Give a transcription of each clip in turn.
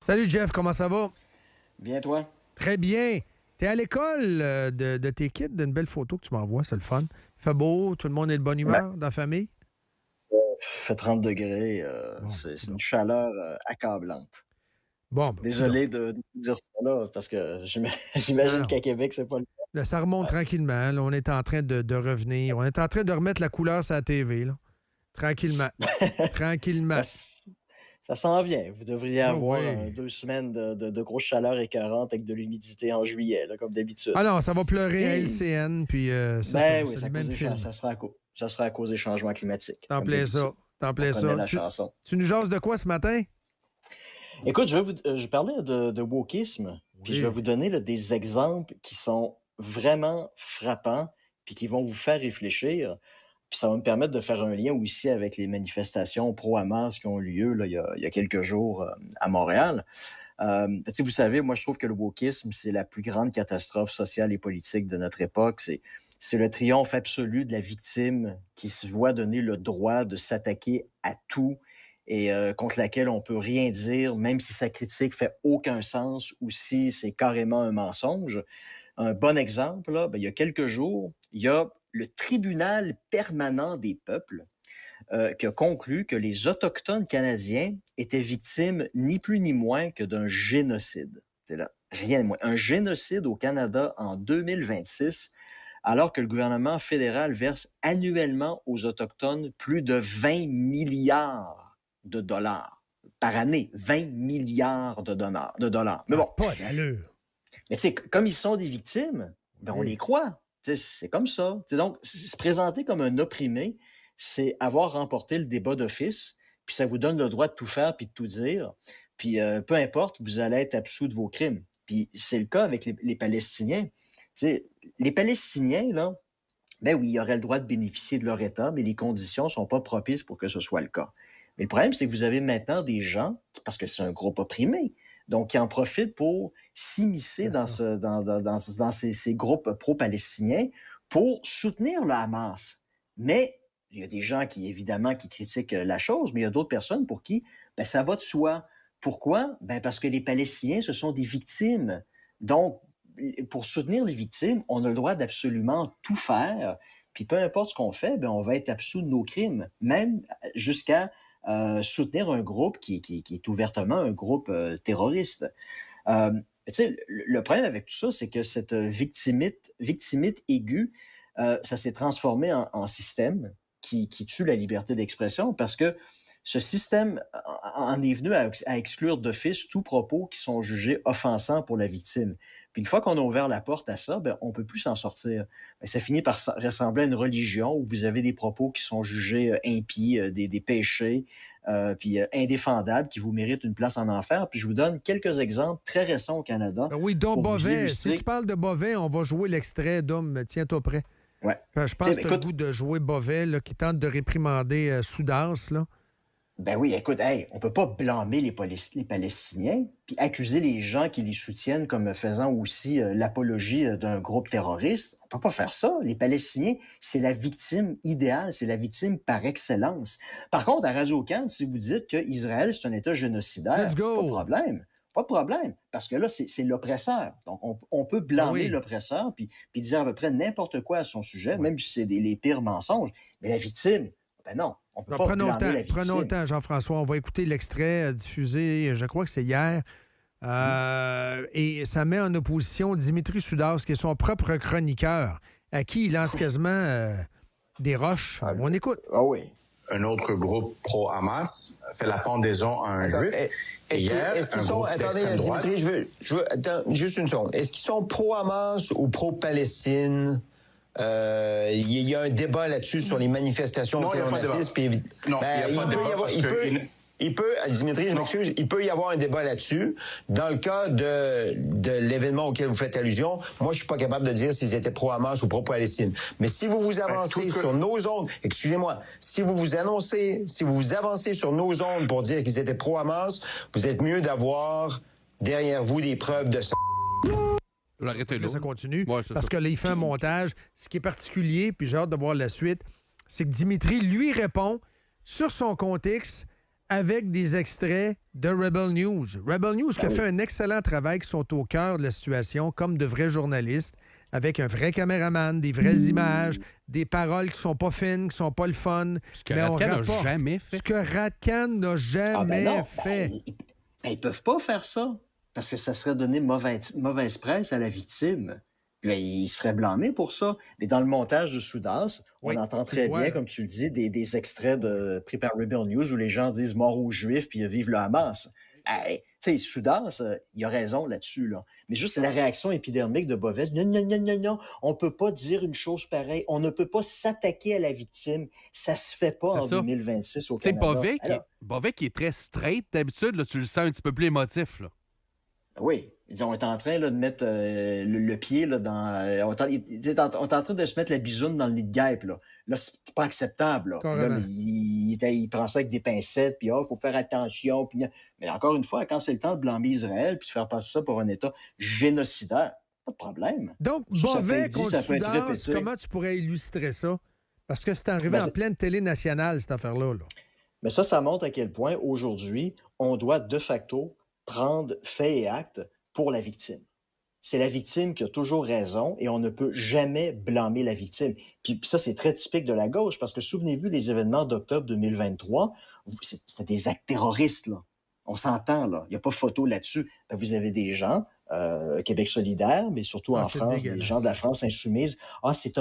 Salut Jeff, comment ça va? Bien, toi? Très bien. T'es à l'école de tes kids, d'une belle photo que tu m'envoies, c'est le fun. Il fait beau, tout le monde est de bonne humeur dans la famille? Il fait 30 degrés. Bon, C'est une chaleur accablante. Bon, ben, Désolé de dire ça là, parce que j'imagine non. qu'à Québec, c'est pas le cas. Là, ça remonte tranquillement. Là, on est en train de revenir. On est en train de remettre la couleur sur la TV. Là. Tranquillement. Tranquillement. Ça s'en vient. Vous devriez avoir oui. 2 semaines de grosse chaleur écœurante avec de l'humidité en juillet, là, comme d'habitude. Ah non, ça va pleurer à LCN, puis c'est Ben ça, oui, c'est le même film. ça sera à cause des changements climatiques. T'en plais ça. T'en plais ça. La chanson. Tu nous jases de quoi ce matin? Écoute, je parlais de wokisme, puis je vais vous donner là, des exemples qui sont vraiment frappants, puis qui vont vous faire réfléchir. Puis ça va me permettre de faire un lien aussi avec les manifestations pro-Hamas qui ont eu lieu là, il y a quelques jours à Montréal. Vous savez, moi je trouve que le wokisme, c'est la plus grande catastrophe sociale et politique de notre époque. C'est le triomphe absolu de la victime qui se voit donner le droit de s'attaquer à tout et contre laquelle on peut rien dire, même si sa critique fait aucun sens ou si c'est carrément un mensonge. Un bon exemple, là, il y a quelques jours, il y a le tribunal permanent des peuples qui a conclu que les Autochtones canadiens étaient victimes ni plus ni moins que d'un génocide. C'est là, rien de moins. Un génocide au Canada en 2026, alors que le gouvernement fédéral verse annuellement aux Autochtones plus de 20 milliards de dollars par année. 20 milliards de dollars. Mais bon. Pas d'allure. Mais tu sais, comme ils sont des victimes, on les croit. C'est comme ça. Donc, se présenter comme un opprimé, c'est avoir remporté le débat d'office, puis ça vous donne le droit de tout faire puis de tout dire. Puis peu importe, vous allez être absous de vos crimes. Puis c'est le cas avec les Palestiniens. Les Palestiniens, là, ben oui, ils auraient le droit de bénéficier de leur État, mais les conditions sont pas propices pour que ce soit le cas. Mais le problème, c'est que vous avez maintenant des gens, parce que c'est un groupe opprimé, donc qui en profitent pour s'immiscer dans ces groupes pro-palestiniens pour soutenir le Hamas. Mais il y a des gens qui, évidemment, qui critiquent la chose, mais il y a d'autres personnes pour qui ça va de soi. Pourquoi? Parce que les Palestiniens, ce sont des victimes. Donc, pour soutenir les victimes, on a le droit d'absolument tout faire. Puis peu importe ce qu'on fait, on va être absous de nos crimes, même jusqu'à soutenir un groupe qui est ouvertement un groupe terroriste. Le problème avec tout ça, c'est que cette victimite aiguë, ça s'est transformé en système qui tue la liberté d'expression parce que ce système en est venu à exclure d'office tout propos qui sont jugés offensants pour la victime. Puis une fois qu'on a ouvert la porte à ça, on peut plus s'en sortir. Ça finit par ressembler à une religion où vous avez des propos qui sont jugés impies, des péchés, puis indéfendables, qui vous méritent une place en enfer. Puis je vous donne quelques exemples très récents au Canada. Oui, Dom Bovet. Si tu parles de Bovet, on va jouer l'extrait. Dom, tiens-toi prêt. Ouais. Je pense que tu as le goût de jouer Bovet, là, qui tente de réprimander Soudas, là. Ben oui, écoute, on peut pas blâmer les Palestiniens puis accuser les gens qui les soutiennent comme faisant aussi l'apologie d'un groupe terroriste. On peut pas faire ça. Les Palestiniens, c'est la victime idéale, c'est la victime par excellence. Par contre, à Radio-Can, si vous dites que Israël, c'est un État génocidaire, Let's go. pas de problème. Pas de problème, parce que là, c'est l'oppresseur. Donc, on peut blâmer l'oppresseur puis dire à peu près n'importe quoi à son sujet, même si c'est les pires mensonges. Mais la victime, non. Prenons le temps, Jean-François. On va écouter l'extrait diffusé, je crois que c'est hier. Et ça met en opposition Dimitri Soudas, qui est son propre chroniqueur, à qui il lance quasiment des roches. On écoute. Ah oui. Un autre groupe pro-Hamas fait la pendaison à un juif. Est-ce qu'ils sont... Attendez, Dimitri, je veux juste une seconde. Est-ce qu'ils sont pro-Hamas ou pro-Palestine? Il y a un débat là-dessus sur les manifestations pro-racistes. Dimitri, je m'excuse, il peut y avoir un débat là-dessus. Dans le cas de l'événement auquel vous faites allusion, moi, je suis pas capable de dire s'ils étaient pro-Hamas ou pro-Palestine. Mais si vous avancez sur nos ondes, excusez-moi, si vous avancez sur nos ondes pour dire qu'ils étaient pro-Hamas, vous êtes mieux d'avoir derrière vous des preuves de ça. Ça continue, parce que là, il fait un montage. Ce qui est particulier, puis j'ai hâte de voir la suite, c'est que Dimitri lui répond sur son compte X avec des extraits de Rebel News. Rebel News qui a fait un excellent travail, qui sont au cœur de la situation, comme de vrais journalistes, avec un vrai caméraman, des vraies images, des paroles qui sont pas fines, qui sont pas le fun. Ce que Radcan n'a jamais fait. Ce que Radcan n'a jamais fait. Ils peuvent pas faire ça, parce que ça serait donner mauvaise presse à la victime. Puis, il se ferait blâmer pour ça. Mais dans le montage de Soudas, on entend très bien, comme tu le dis, des extraits pris par Rebel News où les gens disent « mort aux Juifs » puis « vive le Hamas ». Tu sais, Soudas, il a raison là-dessus. Là. Mais juste la réaction épidermique de Bovet, non, on peut pas dire une chose pareille. On ne peut pas s'attaquer à la victime. Ça se fait pas en 2026 au Canada. C'est Bovet qui est très straight d'habitude. Là, tu le sens un petit peu plus émotif. Là. Oui. On est en train là, de mettre le pied là, dans... on est en train de se mettre la bisoune dans le nid de guêpe. Là, c'est pas acceptable. Là, il prend ça avec des pincettes, puis il faut faire attention. Puis... Mais encore une fois, quand c'est le temps de blâmer Israël puis de faire passer ça pour un État génocidaire, pas de problème. Donc, Bovet contre Soudas, comment tu pourrais illustrer ça? Parce que c'est arrivé en pleine télé nationale, cette affaire-là. Là. Mais ça montre à quel point, aujourd'hui, on doit de facto prendre fait et acte pour la victime. C'est la victime qui a toujours raison et on ne peut jamais blâmer la victime. Puis ça, c'est très typique de la gauche parce que souvenez-vous des événements d'octobre 2023, c'était des actes terroristes, là. On s'entend, là. Il n'y a pas photo là-dessus. Vous avez des gens, Québec solidaire, mais surtout en France, des gens de la France insoumise. C'est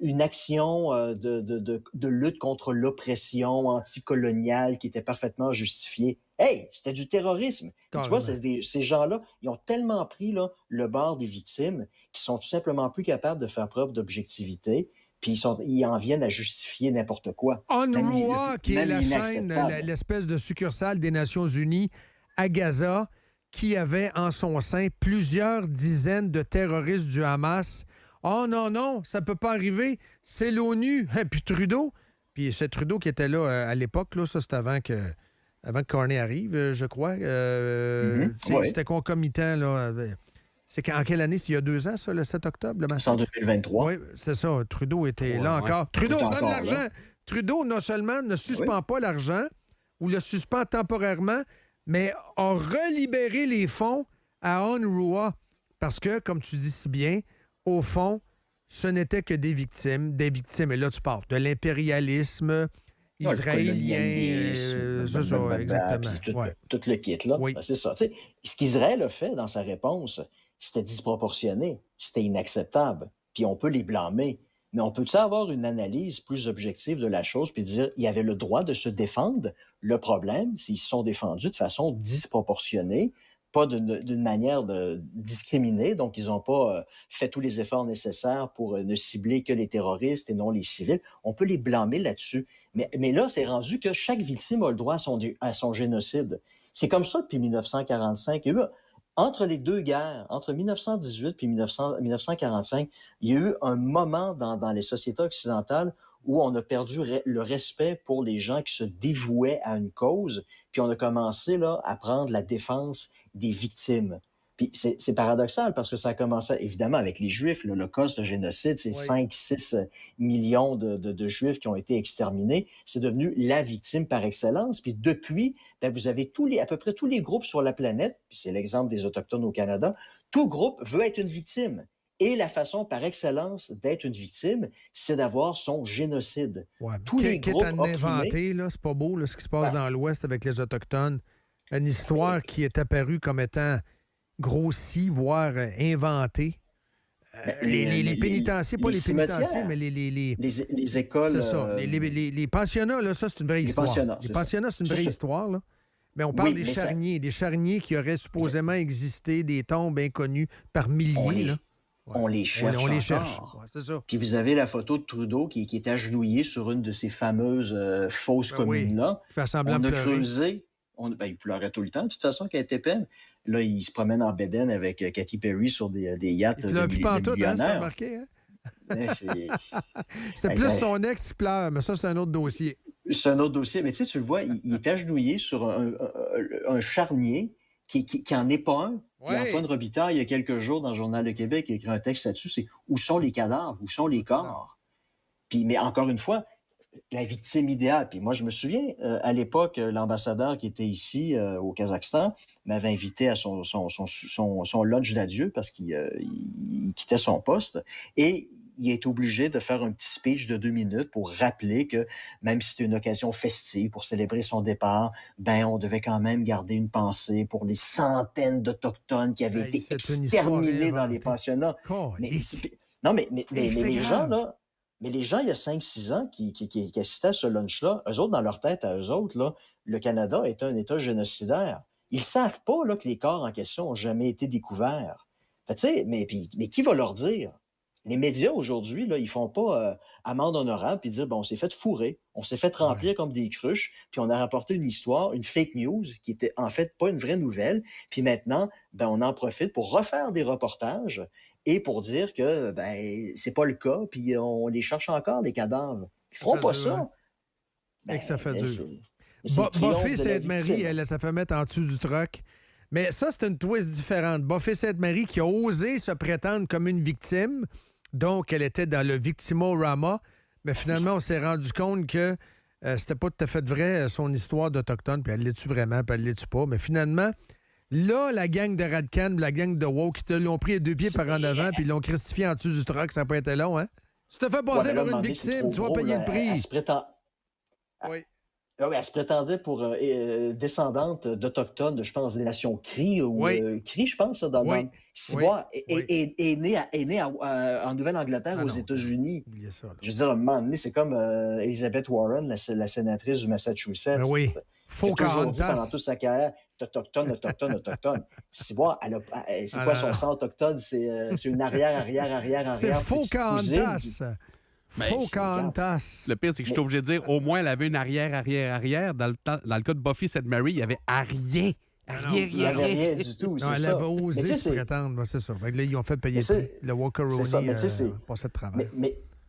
une action de lutte contre l'oppression anticoloniale qui était parfaitement justifiée. Hey, c'était du terrorisme. Tu vois, ces gens-là, ils ont tellement pris là, le bord des victimes qu'ils sont tout simplement plus capables de faire preuve d'objectivité. Puis ils en viennent à justifier n'importe quoi. UNRWA, qui est la chaîne, l'espèce de succursale des Nations unies à Gaza, qui avait en son sein plusieurs dizaines de terroristes du Hamas. Oh non, ça peut pas arriver. C'est l'ONU. Et puis Trudeau. Puis c'est Trudeau qui était là à l'époque. Là, ça, c'était avant que Carney arrive, je crois. C'était concomitant, là. C'est en quelle année? C'est il y a 2 ans, ça, le 7 octobre? C'est en 2023. Oui, c'est ça. Trudeau était là encore. Trudeau donne l'argent. Là. Trudeau, non seulement ne suspend pas l'argent, ou le suspend temporairement, mais a relibéré les fonds à UNRWA. Parce que, comme tu dis si bien, au fond, ce n'était que des victimes. Et là, tu parles de l'impérialisme israélien. C'est ça, exactement. Tout le kit, là. Oui. C'est ça. T'sais, ce qu'Israël a fait dans sa réponse, c'était disproportionné, c'était inacceptable, puis on peut les blâmer. Mais on peut-tu avoir une analyse plus objective de la chose puis dire il y avait le droit de se défendre? Le problème, c'est qu'ils se sont défendus de façon disproportionnée, pas d'une manière discriminée, donc ils n'ont pas fait tous les efforts nécessaires pour ne cibler que les terroristes et non les civils. On peut les blâmer là-dessus. Mais là, c'est rendu que chaque victime a le droit à son génocide. C'est comme ça depuis 1945. Il y a eu, entre les deux guerres, entre 1918 et 1945, il y a eu un moment dans les sociétés occidentales où on a perdu le respect pour les gens qui se dévouaient à une cause, puis on a commencé là, à prendre la défense des victimes. Puis c'est paradoxal parce que ça a commencé évidemment avec les Juifs, l'Holocauste, le génocide, c'est 5-6 millions de Juifs qui ont été exterminés. C'est devenu la victime par excellence. Puis depuis, vous avez à peu près tous les groupes sur la planète, puis c'est l'exemple des Autochtones au Canada, tout groupe veut être une victime. Et la façon par excellence d'être une victime, c'est d'avoir son génocide. Ouais, tous les groupes inventé, là, c'est pas beau là, ce qui se passe dans l'Ouest avec les Autochtones. Une histoire qui est apparue comme étant grossie, voire inventée. Les pénitenciers, pas les pénitenciers, mais les écoles. C'est ça. Les pensionnats, là, ça, c'est une vraie histoire. Les pensionnats, c'est une vraie histoire, là. Mais on parle des charniers qui auraient supposément existé, des tombes inconnues par milliers, là. On les cherche. On les cherche. Ouais, c'est ça. Puis vous avez la photo de Trudeau qui est agenouillé sur une de ces fameuses fausses communes-là. Il fait semblant de pleurer. Creusé. Il pleurait tout le temps, de toute façon, quand il était peine. Là, il se promène en bédaine avec Katy Perry sur des yachts de millionnaires. C'est remarqué, hein? C'est plus son ex qui pleure, mais ça, c'est un autre dossier. C'est un autre dossier. Mais tu sais, tu le vois, il est agenouillé sur un charnier qui en est pas un. Puis Antoine Robitaille, il y a quelques jours, dans le Journal de Québec, il a écrit un texte là-dessus, c'est « Où sont les cadavres? Où sont les corps? » Puis, mais encore une fois, la victime idéale. Puis moi, je me souviens, à l'époque, l'ambassadeur qui était ici au Kazakhstan m'avait invité à son lunch d'adieu parce qu'il quittait son poste. Et il est obligé de faire un petit speech de 2 minutes pour rappeler que même si c'était une occasion festive pour célébrer son départ, ben on devait quand même garder une pensée pour les centaines d'Autochtones qui avaient été exterminés dans les pensionnats. Mais les gens, là, il y a 5-6 ans, qui assistaient à ce lunch-là, eux autres, dans leur tête, à eux autres, là, le Canada est un État génocidaire. Ils savent pas là, que les corps en question n'ont jamais été découverts. Fait, mais qui va leur dire? Les médias, aujourd'hui, là, ils font pas amende honorable puis dire, on s'est fait fourrer, on s'est fait remplir comme des cruches, puis on a rapporté une histoire, une fake news, qui était en fait pas une vraie nouvelle. Puis maintenant, on en profite pour refaire des reportages et pour dire que c'est pas le cas, puis on les cherche encore, les cadavres. Ils feront pas ça. Et que ça fait dur. Buffy Sainte-Marie, elle s'est fait mettre en dessous du truck. Mais ça, c'est une twist différente. Buffy Sainte-Marie qui a osé se prétendre comme une victime, donc elle était dans le victimorama, mais finalement, on s'est rendu compte que c'était pas tout à fait vrai son histoire d'Autochtone, puis elle l'est-tu vraiment, puis elle l'est-tu pas. Mais finalement, là, la gang de Radcan, la gang de Woke, qui l'ont pris à 2 pieds par en avant, puis ils l'ont crucifié en dessous du truck, ça n'a pas été long, hein? Tu te fais passer pour une victime, tu vas payer le prix. Oui. Elle se prétendait pour descendante d'Autochtones, je pense, des nations Cri ou Cri, je pense, est née en Nouvelle-Angleterre, aux États-Unis. Je veux dire, à un moment donné, c'est comme Elizabeth Warren, la sénatrice du Massachusetts. Faux Kansas. Pendant toute sa carrière, autochtone. C'est quoi son sang autochtone? C'est une arrière. C'est faux Kansas. Faux Kansas. Le pire, c'est que je suis obligé de dire, au moins, elle avait une arrière. Dans le cas de Buffy Sainte-Marie, il n'y avait rien. Rien du tout. Non, elle avait osé se prétendre. C'est ça. Là, ils ont fait payer le Walker-Rooney pour ce travail.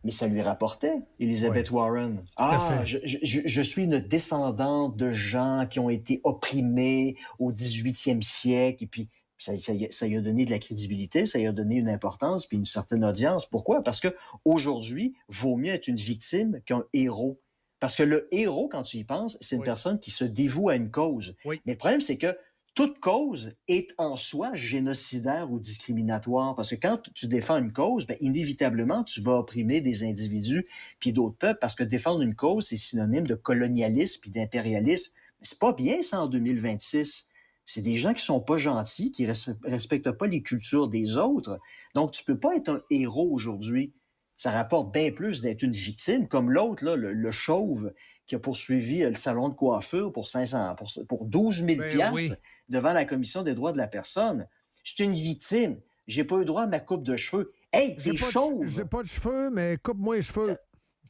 Mais ça lui rapportait, Elizabeth Warren. Je suis une descendante de gens qui ont été opprimés au 18e siècle. Et puis, ça lui a donné de la crédibilité, ça lui a donné une importance puis une certaine audience. Pourquoi? Parce qu'aujourd'hui, vaut mieux être une victime qu'un héros. Parce que le héros, quand tu y penses, c'est une personne qui se dévoue à une cause. Mais le problème, c'est que toute cause est en soi génocidaire ou discriminatoire. Parce que quand tu défends une cause, inévitablement, tu vas opprimer des individus puis d'autres peuples. Parce que défendre une cause, c'est synonyme de colonialisme puis d'impérialisme. Mais c'est pas bien, ça, en 2026. C'est des gens qui sont pas gentils, qui respectent pas les cultures des autres. Donc, tu peux pas être un héros aujourd'hui. Ça rapporte bien plus d'être une victime, comme l'autre, là, le chauve, qui a poursuivi le salon de coiffure pour 12 000 piastres devant la Commission des droits de la personne. Je suis une victime. J'ai pas eu droit à ma coupe de cheveux. Hey, t'es chauve! J'ai pas de cheveux, mais coupe-moi les cheveux.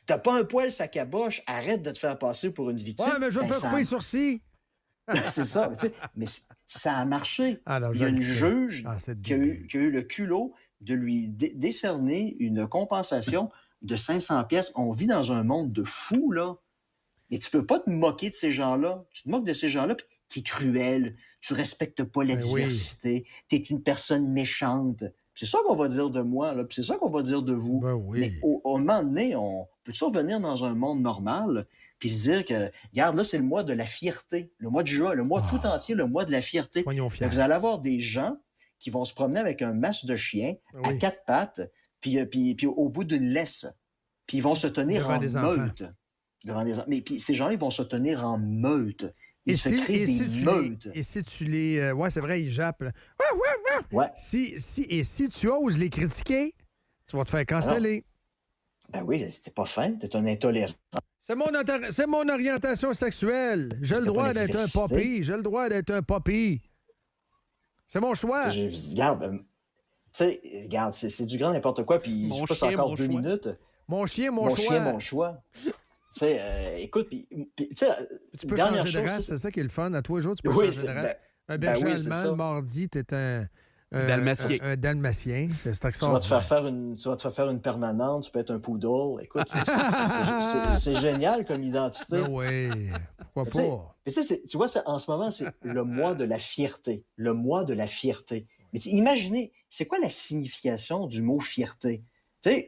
T'as pas un poil sa caboche, arrête de te faire passer pour une victime. Ouais, mais je vais me faire couper les sourcils. C'est ça. Mais ça a marché. Il y a une juge qui a eu le culot de lui décerner une compensation de 500 pièces. On vit dans un monde de fous, là. Et tu peux pas te moquer de ces gens-là. Tu te moques de ces gens-là, puis t'es cruel, tu respectes pas la diversité, t'es une personne méchante. C'est ça qu'on va dire de moi, là, puis c'est ça qu'on va dire de vous. Mais au moment donné, on peut-tu revenir dans un monde normal puis se dire que, regarde, là, c'est le mois de la fierté, le mois de juin, le mois tout entier, le mois de la fierté. Vous allez avoir des gens qui vont se promener avec un masque de chien à 4 pattes, puis au bout d'une laisse. Puis ils vont se tenir en meute. Mais puis ces gens-là, ils vont se tenir en meute. Ils se créent des meutes. Et si tu les... c'est vrai, ils jappent. Si tu oses les critiquer, tu vas te faire canceller. Ben oui, t'es pas fin, t'es un intolérant. C'est mon orientation sexuelle. J'ai le droit d'être un poppy. C'est mon choix. Regarde, c'est du grand n'importe quoi, puis je passe encore 2 minutes. Mon chien, mon choix. Écoute, tu peux changer de race, c'est ça qui est le fun. À tous les jours, tu peux changer de race. Un berger allemand, le mardi, t'es un dalmatien. C'est extraordinaire. Tu vas te faire une permanente, tu peux être un poodle. Écoute, c'est génial comme identité. Oui, pourquoi pas? Tu vois, en ce moment, c'est le mois de la fierté. Le mois de la fierté. Mais imaginez, c'est quoi la signification du mot fierté?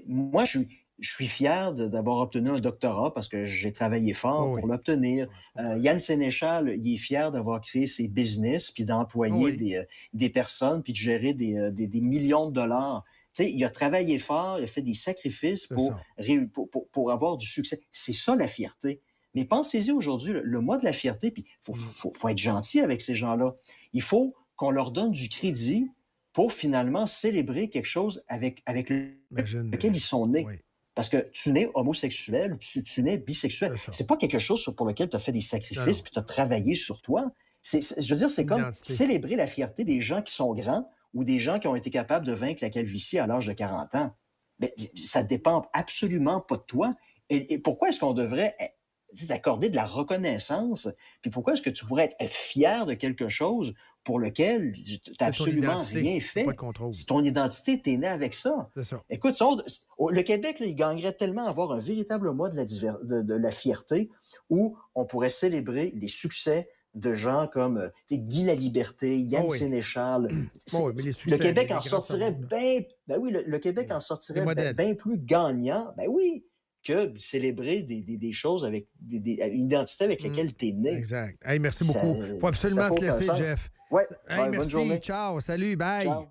Moi, je suis je suis fier d'avoir obtenu un doctorat parce que j'ai travaillé fort pour l'obtenir. Yann Sénéchal, il est fier d'avoir créé ses business, puis d'employer des personnes, puis de gérer des millions de dollars. Tu sais, il a travaillé fort, il a fait des sacrifices pour avoir du succès. C'est ça, la fierté. Mais pensez-y aujourd'hui, le mois de la fierté, puis il faut être gentil avec ces gens-là. Il faut qu'on leur donne du crédit pour finalement célébrer quelque chose avec lequel ils sont nés. Oui. Parce que tu nais homosexuel, tu nais bisexuel. C'est pas quelque chose pour lequel tu as fait des sacrifices puis tu as travaillé sur toi. Je veux dire, c'est comme célébrer la fierté des gens qui sont grands ou des gens qui ont été capables de vaincre la calvitie à l'âge de 40 ans. Mais ça dépend absolument pas de toi. Et pourquoi est-ce qu'on devrait t'accorder de la reconnaissance? Puis pourquoi est-ce que tu pourrais être fier de quelque chose pour lequel tu n'as absolument rien fait? C'est ton identité, tu es né avec ça. Écoute, le Québec, là, il gagnerait tellement à avoir un véritable mois de la fierté où on pourrait célébrer les succès de gens comme Guy Laliberté, Yann Sénéchal. Le Québec en sortirait le Québec en sortirait bien plus gagnant. Ben oui, que célébrer des choses avec une identité avec laquelle tu es né. Exact. Hey, merci beaucoup. Il faut absolument se laisser, Jeff. Ouais. Hey, merci. Bonne journée. Ciao. Salut. Bye. Ciao.